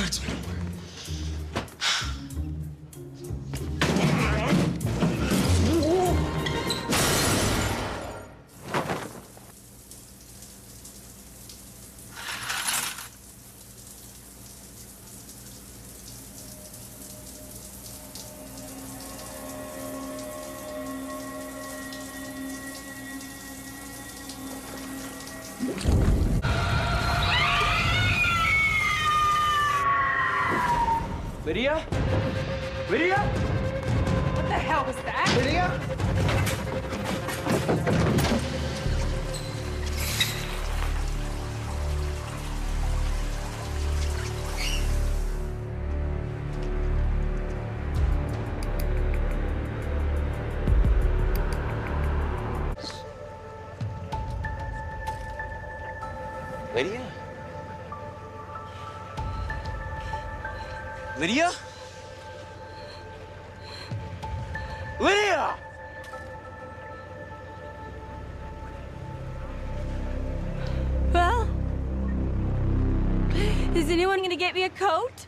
hurts me. Lydia? Lydia? What the hell was that? Lydia? Lydia? Lydia? Lydia! Well, is anyone gonna get me a coat?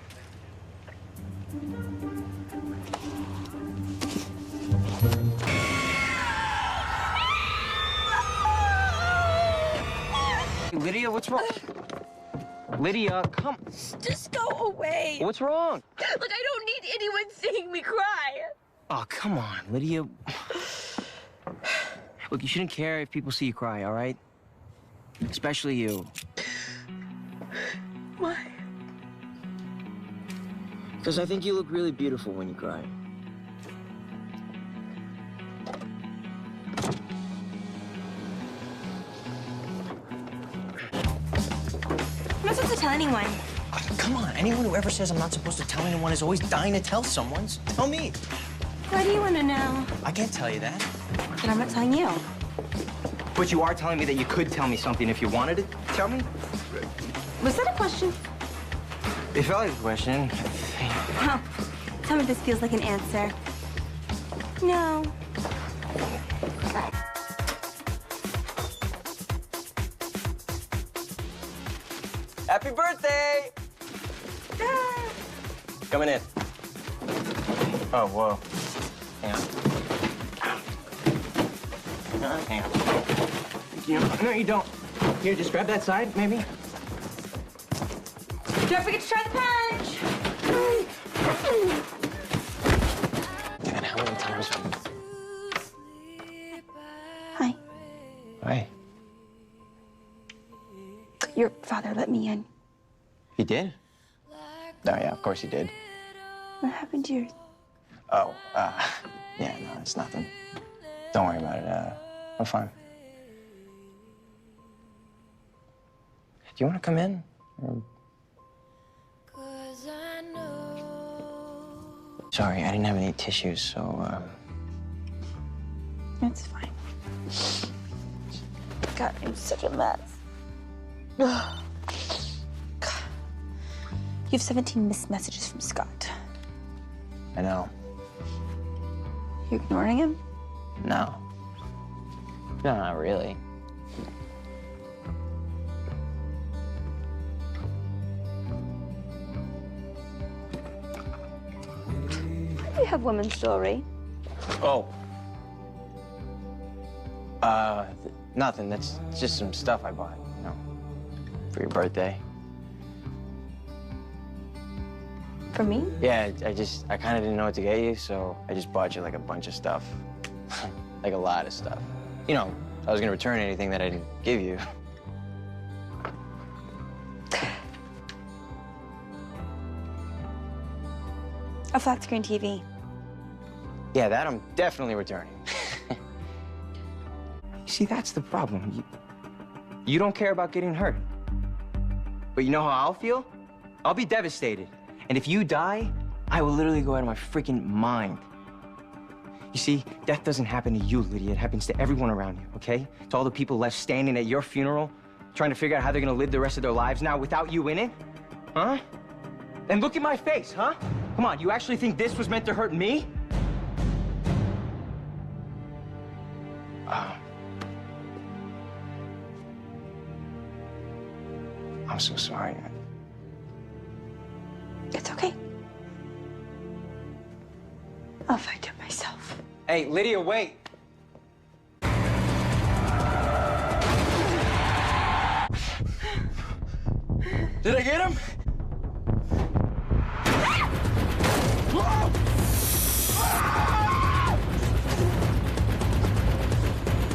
Lydia, what's wrong? Lydia, come. Just go away. What's wrong? Look, I don't need anyone seeing me cry. Oh, come on, Lydia. Look, you shouldn't care if people see you cry, all right? Especially you. Why? Because I think you look really beautiful when you cry. I'm not supposed to tell anyone. Come on, anyone who ever says I'm not supposed to tell anyone is always dying to tell someone. So tell me. Why do you want to know? I can't tell you that. But I'm not telling you. But you are telling me that you could tell me something if you wanted to tell me? Was that a question? It felt like a question. Huh. Tell me if this feels like an answer. No. Happy birthday! Coming in. Oh, whoa. Hang on. Hang on. No, you don't. Here, just grab that side, maybe. Don't forget to try the punch. Dan, how many times? Hi. Hi. Your father let me in. He did? Oh, yeah, of course he did. What happened to your... Oh, yeah, no, it's nothing. Don't worry about it. I'm fine. Do you want to come in? Or... Sorry, I didn't have any tissues, so, It's fine. God, I'm such a mess. God. You have 17 missed messages from Scott. I know. You ignoring him? No. No, not really. You have women's jewelry. Oh. Nothing. That's just some stuff I bought, you know, for your birthday. For me? Yeah, I kind of didn't know what to get you, so I just bought you, like, a bunch of stuff. Like, a lot of stuff. You know, I was gonna return anything that I didn't give you. A flat screen TV. Yeah, that I'm definitely returning. See, that's the problem. You don't care about getting hurt. But you know how I'll feel? I'll be devastated. And if you die, I will literally go out of my freaking mind. You see, death doesn't happen to you, Lydia. It happens to everyone around you, okay? To all the people left standing at your funeral, trying to figure out how they're gonna live the rest of their lives now without you in it? Huh? And look at my face, huh? Come on, you actually think this was meant to hurt me? I'm so sorry. I'll find it myself. Hey, Lydia, wait. Did I get him? Whoa!